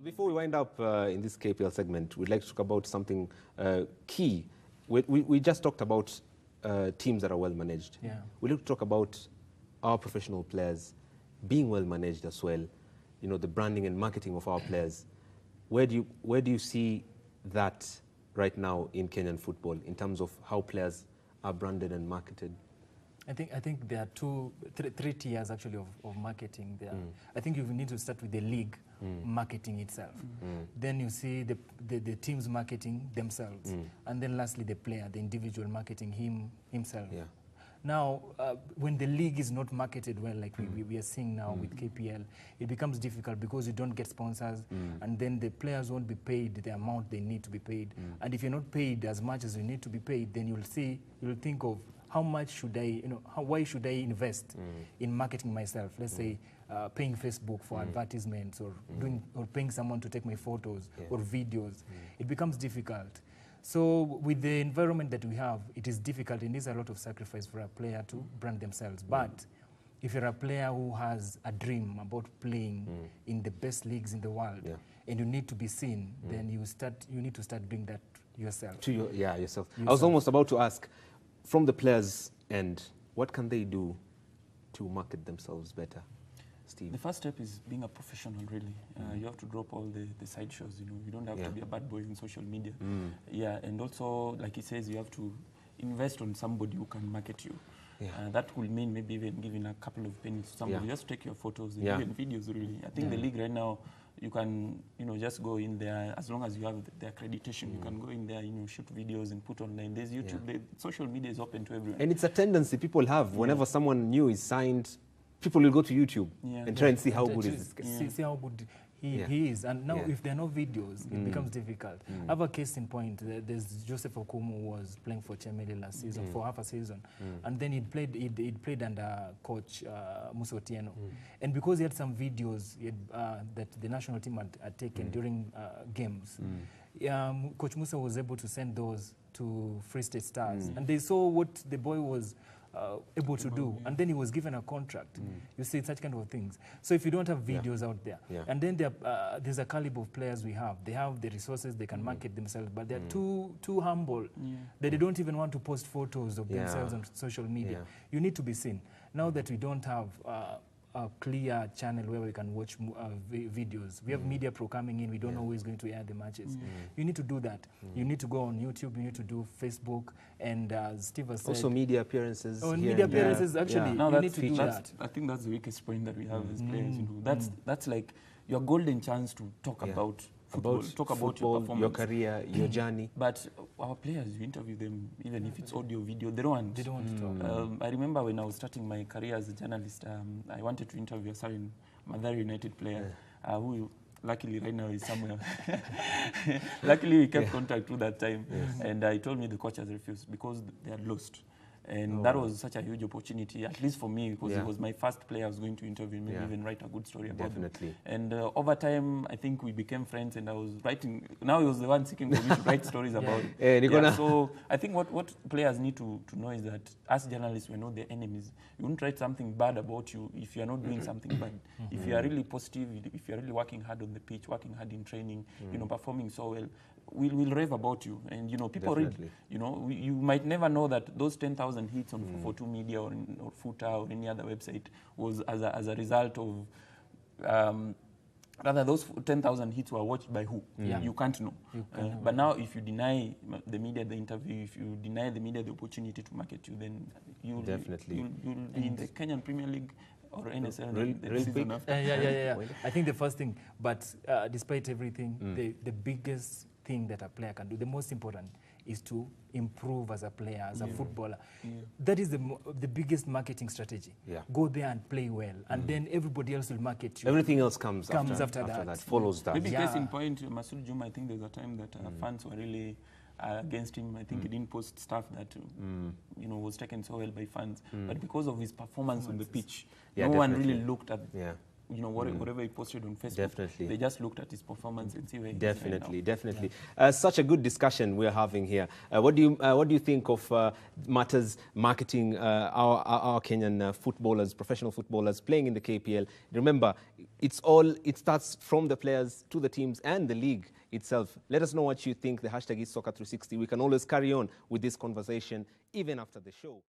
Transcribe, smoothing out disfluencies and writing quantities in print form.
Before we wind up in this KPL segment, we'd like to talk about something key. We just talked about teams that are well managed. Yeah. We'd like to talk about our professional players being well managed as well. You know, the branding and marketing of our players. Where do you see that right now in Kenyan football in terms of how players are branded and marketed? I think there are three tiers actually of marketing there. I think you need to start with the league marketing itself. Then you see the teams marketing themselves. And then lastly the player, the individual marketing himself. Yeah. Now, when the league is not marketed well, like we are seeing now with KPL, it becomes difficult because you don't get sponsors, and then the players won't be paid the amount they need to be paid. And if you're not paid as much as you need to be paid, then you'll think of how much should I, why should I invest in marketing myself? Let's say paying Facebook for advertisements, or paying someone to take my photos or videos. It becomes difficult. So with the environment that we have, it is difficult, and there's a lot of sacrifice for a player to brand themselves. But if you're a player who has a dream about playing in the best leagues in the world, and you need to be seen, then you need to start doing that yourself. Yourself. I was almost about to ask, from the players' end, what can they do to market themselves better? Steve? The first step is being a professional, really. You have to drop all the sideshows, You don't have to be a bad boy on social media. Yeah, and also, like he says, you have to invest on somebody who can market you. That will mean maybe even giving a couple of pennies to somebody. Just take your photos and even videos, really. I think the league right now, you can, just go in there, as long as you have the accreditation, you can go in there, shoot videos and put online. There's YouTube, the social media is open to everyone. And it's a tendency people have. Whenever someone new is signed, people will go to YouTube and try and see how good is this guy. See how good he is. And now if there are no videos, it becomes difficult. I have a case in point. There's Joseph Okumu who was playing for Chemele last season, for half a season. And then he'd played under coach Musa Otieno. And because he had some videos that the national team had taken during games, Coach Musa was able to send those to Free State Stars. And they saw what the boy was able to do, and then he was given a contract. You see, such kind of things. So if you don't have videos out there, and then there's a caliber of players we have. They have the resources, they can market themselves, but they're too humble that they don't even want to post photos of themselves on social media. You need to be seen. Now that we don't have a clear channel where we can watch videos. We have Media Pro coming in. We don't know who is going to air the matches. You need to do that. You need to go on YouTube. You need to do Facebook. And as Steve has said... Also media appearances. Oh, media appearances, actually. No, you need to do that. I think that's the weakest point that we have as players. That's like your golden chance to talk about football, about your performance, your career, your journey. But our players, you interview them, even if it's audio, video, they don't want to talk. I remember when I was starting my career as a journalist, I wanted to interview a certain Mathare United player who luckily right now is somewhere. Luckily we kept contact through that time. And he told me the coach has refused because they had lost. And that was such a huge opportunity, at least for me, because it was my first player I was going to interview, maybe even write a good story about them. And over time, I think we became friends, and I was writing. Now he was the one seeking for me to write stories about it. So I think what players need to know is that as journalists, we're not their enemies. You won't write something bad about you if you're not doing something bad. If you are really positive, if you're really working hard on the pitch, working hard in training, performing so well, we'll rave about you. And, people read. You might never know that those 10,000 hits on Fourfourtwomedia or Footer or any other website was as a result of, rather those 10,000 hits were watched by who? You can't know. But now if you deny the media the interview, if you deny the media the opportunity to market you, then you'll be in the Kenyan Premier League or NSL the season after. I think the first thing, but despite everything, the biggest thing that a player can do, the most important, is to improve as a player, as a footballer. That is the biggest marketing strategy. Go there and play well, and then everybody else will market you. Everything else comes after that. Follows that. Maybe case in point, Masoud Juma, I think there's a time that fans were really against him. I think he didn't post stuff that was taken so well by fans. But because of his performance on the pitch, no one really looked at you know, whatever he posted on Facebook. Definitely. They just looked at his performance and see where he is right now. Definitely. Such a good discussion we're having here. What do you think of matters marketing our Kenyan footballers, professional footballers playing in the KPL? Remember, it starts from the players to the teams and the league itself. Let us know what you think. The hashtag is Soccer360. We can always carry on with this conversation even after the show.